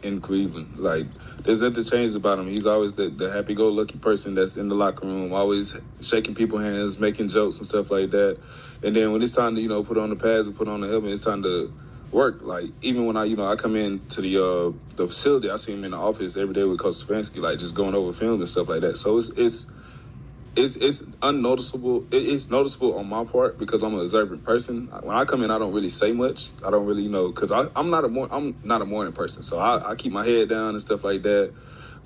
in Cleveland. Like, there's nothing changed about him. He's always the happy-go-lucky person that's in the locker room, always shaking people's hands, making jokes and stuff like that. And then when it's time to, put on the pads and put on the helmet, it's time to work. Like, even when I come in to the facility, I see him in the office every day with Coach Stefanski, like, just going over film and stuff like that. So it's unnoticeable. It's noticeable on my part because I'm an observant person. When I come in, I don't really say much. I don't really, because I'm not a morning person. So I keep my head down and stuff like that.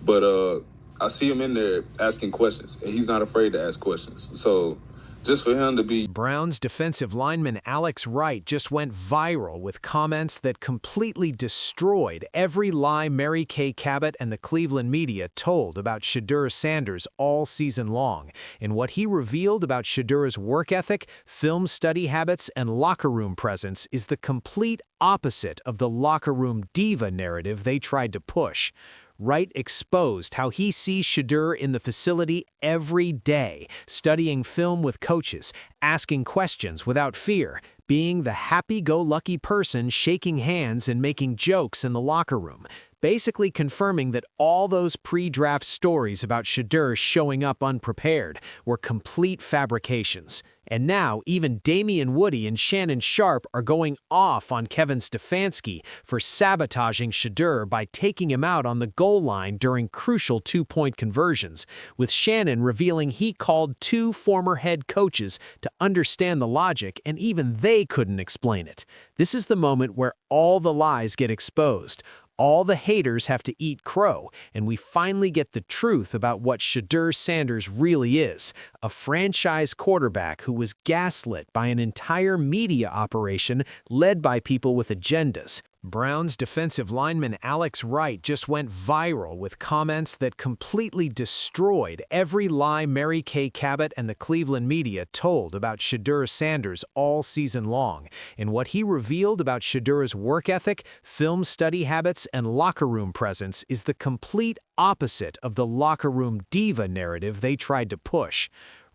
But I see him in there asking questions, and he's not afraid to ask questions. So just for him to be... Browns defensive lineman Alex Wright just went viral with comments that completely destroyed every lie Mary Kay Cabot and the Cleveland media told about Shedeur Sanders all season long, in what he revealed about Shedeur's work ethic, film study habits, and locker room presence is the complete opposite of the locker room diva narrative they tried to push. Wright exposed how he sees Shedeur in the facility every day, studying film with coaches, asking questions without fear, being the happy-go-lucky person shaking hands and making jokes in the locker room, basically confirming that all those pre-draft stories about Shedeur showing up unprepared were complete fabrications. And now, even Damian Woody and Shannon Sharpe are going off on Kevin Stefanski for sabotaging Shedeur by taking him out on the goal line during crucial two-point conversions, with Shannon revealing he called 2 former head coaches to understand the logic, and even they couldn't explain it. This is the moment where all the lies get exposed. All the haters have to eat crow, and we finally get the truth about what Shedeur Sanders really is, a franchise quarterback who was gaslit by an entire media operation led by people with agendas. Browns defensive lineman Alex Wright just went viral with comments that completely destroyed every lie Mary Kay Cabot and the Cleveland media told about Shedeur Sanders all season long, in what he revealed about Shedeur's work ethic, film study habits, and locker room presence is the complete opposite of the locker room diva narrative they tried to push.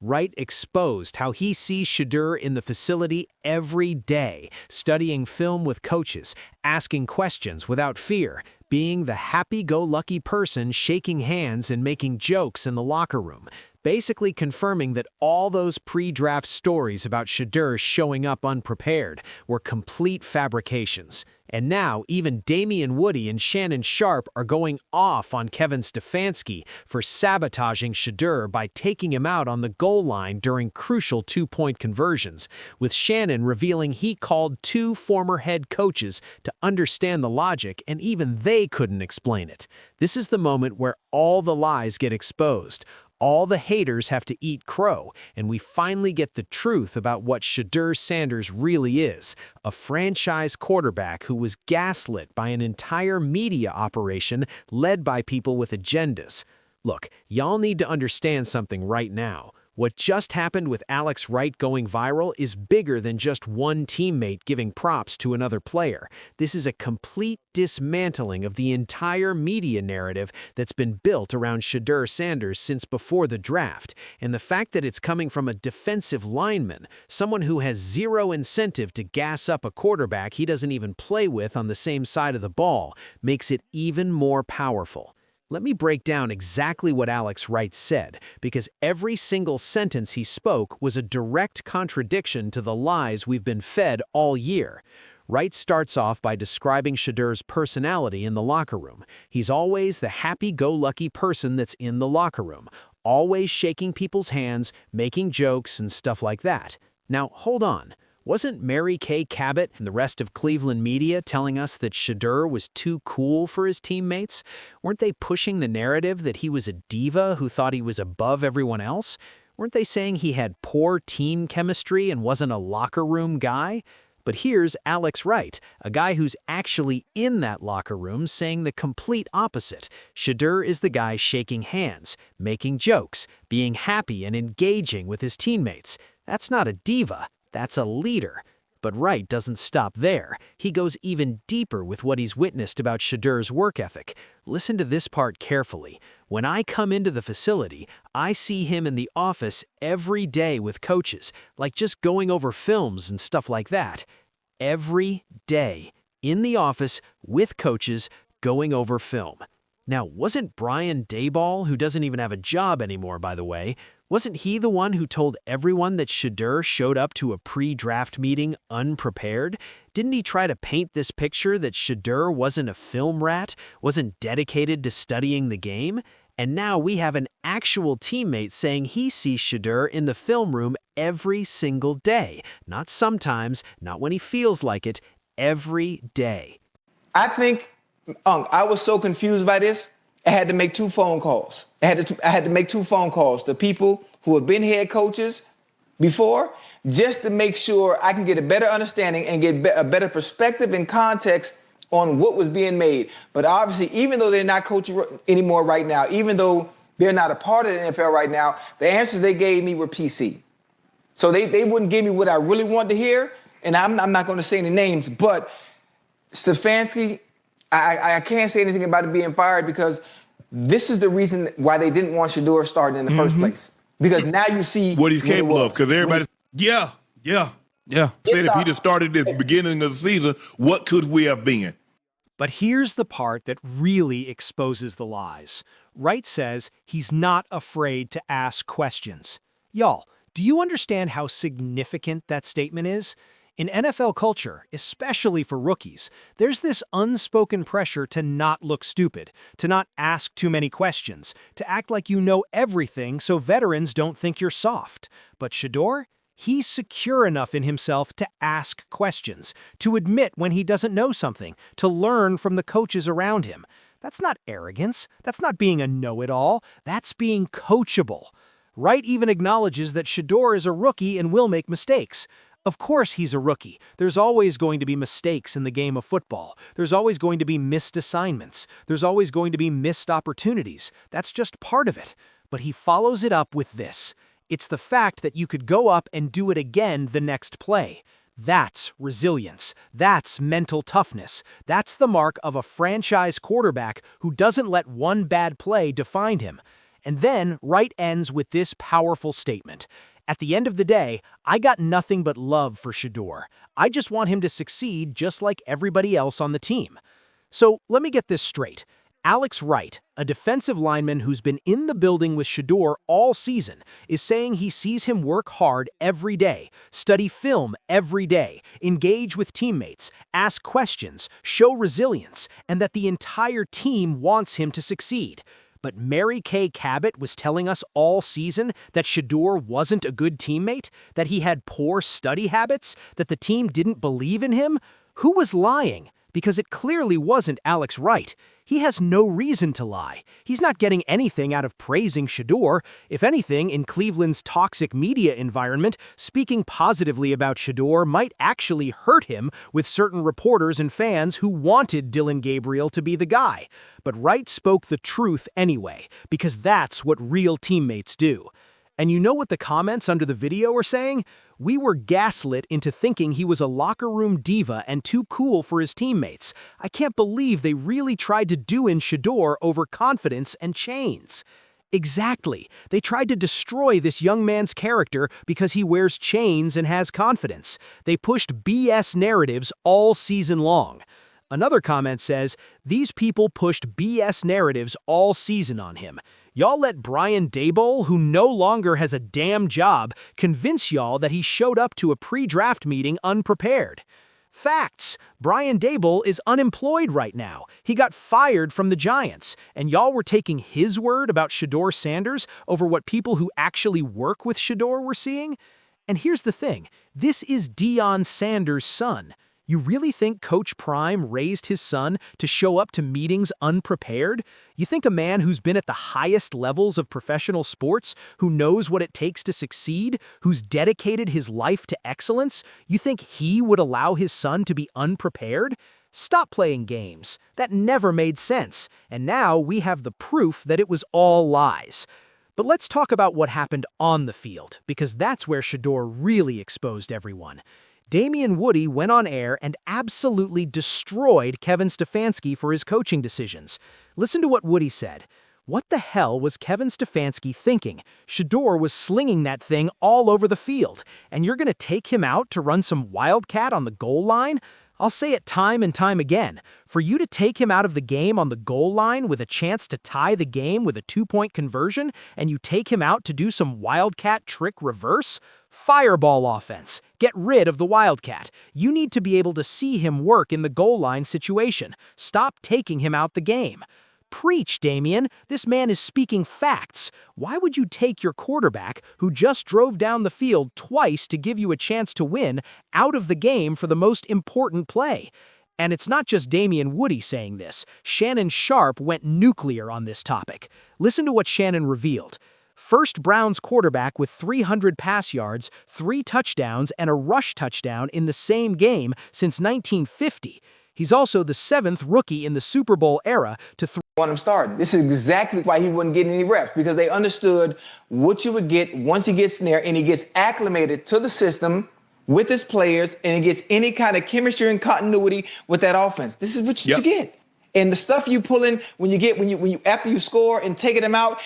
Wright exposed how he sees Shedeur in the facility every day, studying film with coaches, asking questions without fear, being the happy-go-lucky person shaking hands and making jokes in the locker room, basically confirming that all those pre-draft stories about Shedeur showing up unprepared were complete fabrications. And now, even Damian Woody and Shannon Sharpe are going off on Kevin Stefanski for sabotaging Shedeur by taking him out on the goal line during crucial two-point conversions, with Shannon revealing he called 2 former head coaches to understand the logic, and even they couldn't explain it. This is the moment where all the lies get exposed. All the haters have to eat crow, and we finally get the truth about what Shedeur Sanders really is, a franchise quarterback who was gaslit by an entire media operation led by people with agendas. Look, y'all need to understand something right now. What just happened with Alex Wright going viral is bigger than just one teammate giving props to another player. This is a complete dismantling of the entire media narrative that's been built around Shedeur Sanders since before the draft. And the fact that it's coming from a defensive lineman, someone who has zero incentive to gas up a quarterback he doesn't even play with on the same side of the ball, makes it even more powerful. Let me break down exactly what Alex Wright said, because every single sentence he spoke was a direct contradiction to the lies we've been fed all year. Wright starts off by describing Shedeur's personality in the locker room. He's always the happy-go-lucky person that's in the locker room, always shaking people's hands, making jokes, and stuff like that. Now, hold on. Wasn't Mary Kay Cabot and the rest of Cleveland media telling us that Shedeur was too cool for his teammates? Weren't they pushing the narrative that he was a diva who thought he was above everyone else? Weren't they saying he had poor team chemistry and wasn't a locker room guy? But here's Alex Wright, a guy who's actually in that locker room, saying the complete opposite. Shedeur is the guy shaking hands, making jokes, being happy and engaging with his teammates. That's not a diva. That's a leader. But Wright doesn't stop there. He goes even deeper with what he's witnessed about Shedeur's work ethic. Listen to this part carefully. When I come into the facility, I see him in the office every day with coaches, like just going over films and stuff like that. Every day, in the office, with coaches, going over film. Now, wasn't Brian Daboll, who doesn't even have a job anymore, by the way, wasn't he the one who told everyone that Shedeur showed up to a pre-draft meeting unprepared? Didn't he try to paint this picture that Shedeur wasn't a film rat, wasn't dedicated to studying the game? And now we have an actual teammate saying he sees Shedeur in the film room every single day. Not sometimes, not when he feels like it, every day. I think, I was so confused by this, I had to make 2 phone calls. I had to make 2 phone calls to people who have been head coaches before, just to make sure I can get a better understanding and get a better perspective and context on what was being made. But obviously, even though they're not coaching anymore right now, even though they're not a part of the NFL right now, the answers they gave me were PC. So they wouldn't give me what I really wanted to hear, and I'm not going to say any names, but Stefanski, I can't say anything about it being fired because this is the reason why they didn't want Shedeur starting in the first place. Because now you see what he's capable of. Because everybody, yeah. said if he'd have started at the beginning of the season, what could we have been? But here's the part that really exposes the lies. Wright says he's not afraid to ask questions. Y'all, do you understand how significant that statement is? In NFL culture, especially for rookies, there's this unspoken pressure to not look stupid, to not ask too many questions, to act like you know everything so veterans don't think you're soft. But Shedeur? He's secure enough in himself to ask questions, to admit when he doesn't know something, to learn from the coaches around him. That's not arrogance. That's not being a know-it-all. That's being coachable. Wright even acknowledges that Shedeur is a rookie and will make mistakes. Of course he's a rookie. There's always going to be mistakes in the game of football. There's always going to be missed assignments. There's always going to be missed opportunities. That's just part of it. But he follows it up with this. It's the fact that you could go up and do it again the next play. That's resilience. That's mental toughness. That's the mark of a franchise quarterback who doesn't let one bad play define him. And then Wright ends with this powerful statement. At the end of the day, I got nothing but love for Shedeur. I just want him to succeed just like everybody else on the team. So let me get this straight. Alex Wright, a defensive lineman who's been in the building with Shedeur all season, is saying he sees him work hard every day, study film every day, engage with teammates, ask questions, show resilience, and that the entire team wants him to succeed. But Mary Kay Cabot was telling us all season that Shedeur wasn't a good teammate, that he had poor study habits, that the team didn't believe in him? Who was lying? Because it clearly wasn't Alex Wright. He has no reason to lie. He's not getting anything out of praising Shedeur. If anything, in Cleveland's toxic media environment, speaking positively about Shedeur might actually hurt him with certain reporters and fans who wanted Dillon Gabriel to be the guy. But Wright spoke the truth anyway, because that's what real teammates do. And you know what the comments under the video are saying? We were gaslit into thinking he was a locker room diva and too cool for his teammates. I can't believe they really tried to do in Shedeur over confidence and chains. Exactly. They tried to destroy this young man's character because he wears chains and has confidence. They pushed BS narratives all season long. Another comment says, these people pushed BS narratives all season on him. Y'all let Brian Daboll, who no longer has a damn job, convince y'all that he showed up to a pre-draft meeting unprepared. Facts. Brian Daboll is unemployed right now. He got fired from the Giants, and y'all were taking his word about Shedeur Sanders over what people who actually work with Shedeur were seeing? And here's the thing. This is Deion Sanders' son. You really think Coach Prime raised his son to show up to meetings unprepared? You think a man who's been at the highest levels of professional sports, who knows what it takes to succeed, who's dedicated his life to excellence, you think he would allow his son to be unprepared? Stop playing games. That never made sense. And now we have the proof that it was all lies. But let's talk about what happened on the field, because that's where Shedeur really exposed everyone. Damian Woody went on air and absolutely destroyed Kevin Stefanski for his coaching decisions. Listen to what Woody said. What the hell was Kevin Stefanski thinking? Shedeur was slinging that thing all over the field, and you're going to take him out to run some wildcat on the goal line? I'll say it time and time again. For you to take him out of the game on the goal line with a chance to tie the game with a 2-point conversion, and you take him out to do some wildcat trick reverse? Fireball offense. Get rid of the wildcat. You need to be able to see him work in the goal line situation. Stop taking him out the game. Preach, Damian. This man is speaking facts. Why would you take your quarterback, who just drove down the field twice to give you a chance to win, out of the game for the most important play? And it's not just Damian Woody saying this. Shannon Sharpe went nuclear on this topic. Listen to what Shannon revealed. First Browns quarterback with 300 pass yards, 3 touchdowns, and a rush touchdown in the same game since 1950. He's also the 7th rookie in the Super Bowl era to want him started. This is exactly why he wouldn't get any reps, because they understood what you would get once he gets in there and he gets acclimated to the system with his players and he gets any kind of chemistry and continuity with that offense. This is what you get. And the stuff you pull in when you after you score and taking them out,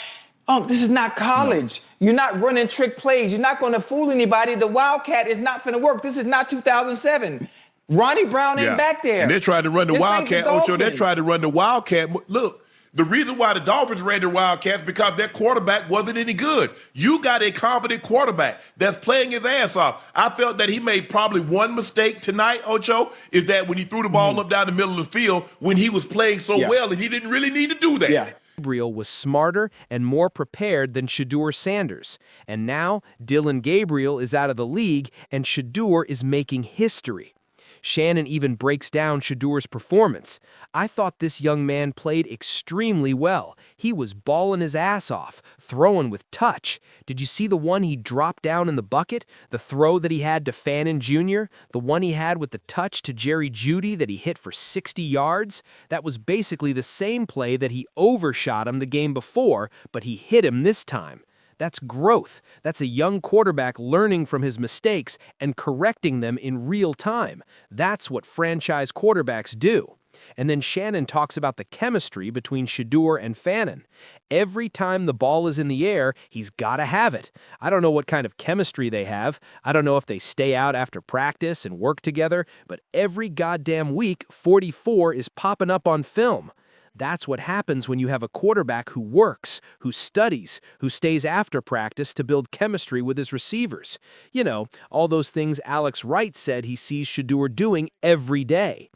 this is not college. No. You're not running trick plays. You're not going to fool anybody. The Wildcat is not going to work. This is not 2007. Ronnie Brown ain't back there. And they tried to run the Wildcat, Ocho. They tried to run the Wildcat. Look, the reason why the Dolphins ran the Wildcats because their quarterback wasn't any good. You got a competent quarterback that's playing his ass off. I felt that he made probably one mistake tonight, Ocho, is that when he threw the ball up down the middle of the field when he was playing so well, and he didn't really need to do that. Yeah. Gabriel was smarter and more prepared than Shedeur Sanders. And now Dillon Gabriel is out of the league and Shedeur is making history. Shannon even breaks down Shedeur's performance. I thought this young man played extremely well. He was balling his ass off, throwing with touch. Did you see the one he dropped down in the bucket? The throw that he had to Fannin Jr.? The one he had with the touch to Jerry Jeudy that he hit for 60 yards? That was basically the same play that he overshot him the game before, but he hit him this time. That's growth. That's a young quarterback learning from his mistakes and correcting them in real time. That's what franchise quarterbacks do. And then Shannon talks about the chemistry between Shedeur and Fannin. Every time the ball is in the air, he's got to have it. I don't know what kind of chemistry they have. I don't know if they stay out after practice and work together, but every goddamn week, 44 is popping up on film. That's what happens when you have a quarterback who works, who studies, who stays after practice to build chemistry with his receivers. You know, all those things Alex Wright said he sees Shedeur doing every day.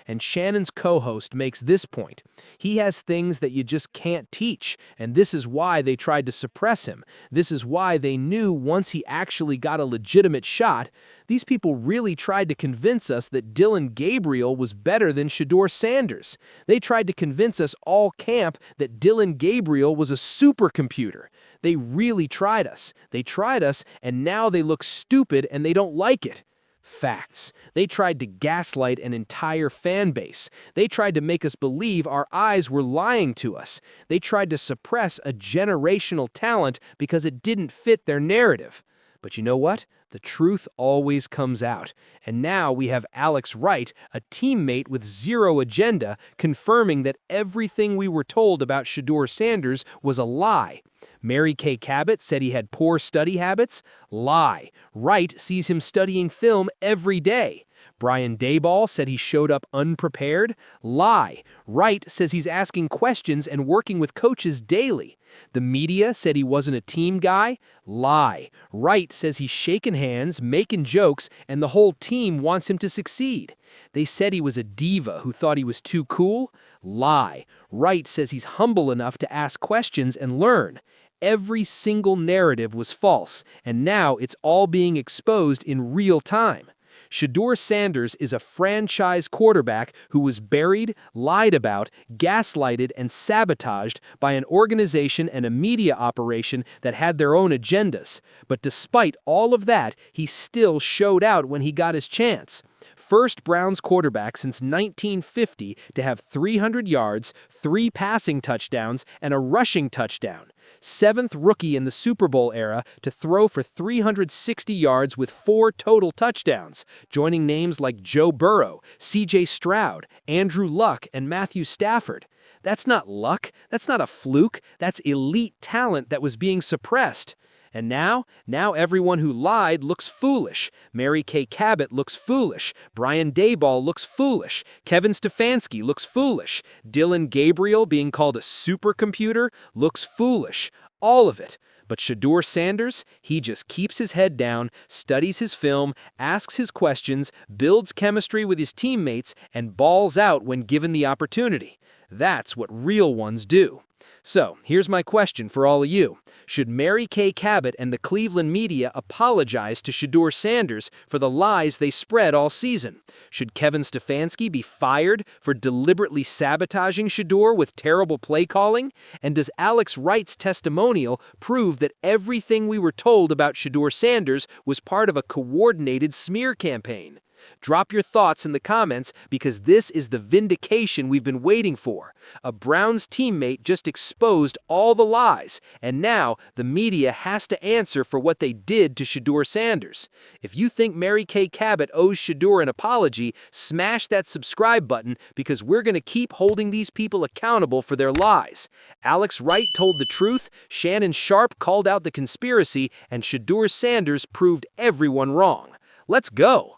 And Shannon's co-host makes this point. He has things that you just can't teach, and this is why they tried to suppress him. This is why they knew once he actually got a legitimate shot, these people really tried to convince us that Dillon Gabriel was better than Shedeur Sanders. They tried to convince us all camp that Dillon Gabriel was a supercomputer. They really tried us. They tried us, and now they look stupid and they don't like it. Facts. They tried to gaslight an entire fan base. They tried to make us believe our eyes were lying to us. They tried to suppress a generational talent because it didn't fit their narrative. But you know what? The truth always comes out. And now we have Alex Wright, a teammate with zero agenda, confirming that everything we were told about Shedeur Sanders was a lie. Mary Kay Cabot said he had poor study habits? Lie. Wright sees him studying film every day. Brian Daboll said he showed up unprepared? Lie. Wright says he's asking questions and working with coaches daily. The media said he wasn't a team guy? Lie. Wright says he's shaking hands, making jokes, and the whole team wants him to succeed. They said he was a diva who thought he was too cool? Lie. Wright says he's humble enough to ask questions and learn. Every single narrative was false, and now it's all being exposed in real time. Shedeur Sanders is a franchise quarterback who was buried, lied about, gaslighted, and sabotaged by an organization and a media operation that had their own agendas. But despite all of that, he still showed out when he got his chance. First Browns quarterback since 1950 to have 300 yards, 3 passing touchdowns, and a rushing touchdown. 7th rookie in the Super Bowl era to throw for 360 yards with 4 total touchdowns, joining names like Joe Burrow, C.J. Stroud, Andrew Luck, and Matthew Stafford. That's not luck. That's not a fluke. That's elite talent that was being suppressed. And now everyone who lied looks foolish. Mary Kay Cabot looks foolish. Brian Daboll looks foolish. Kevin Stefanski looks foolish. Dylan Gabriel being called a supercomputer looks foolish. All of it. But Shedeur Sanders, he just keeps his head down, studies his film, asks his questions, builds chemistry with his teammates, and balls out when given the opportunity. That's what real ones do. So, here's my question for all of you. Should Mary Kay Cabot and the Cleveland media apologize to Shedeur Sanders for the lies they spread all season? Should Kevin Stefanski be fired for deliberately sabotaging Shedeur with terrible play calling? And does Alex Wright's testimonial prove that everything we were told about Shedeur Sanders was part of a coordinated smear campaign? Drop your thoughts in the comments because this is the vindication we've been waiting for. A Browns teammate just exposed all the lies, and now the media has to answer for what they did to Shedeur Sanders. If you think Mary Kay Cabot owes Shedeur an apology, smash that subscribe button because we're going to keep holding these people accountable for their lies. Alex Wright told the truth, Shannon Sharpe called out the conspiracy, and Shedeur Sanders proved everyone wrong. Let's go!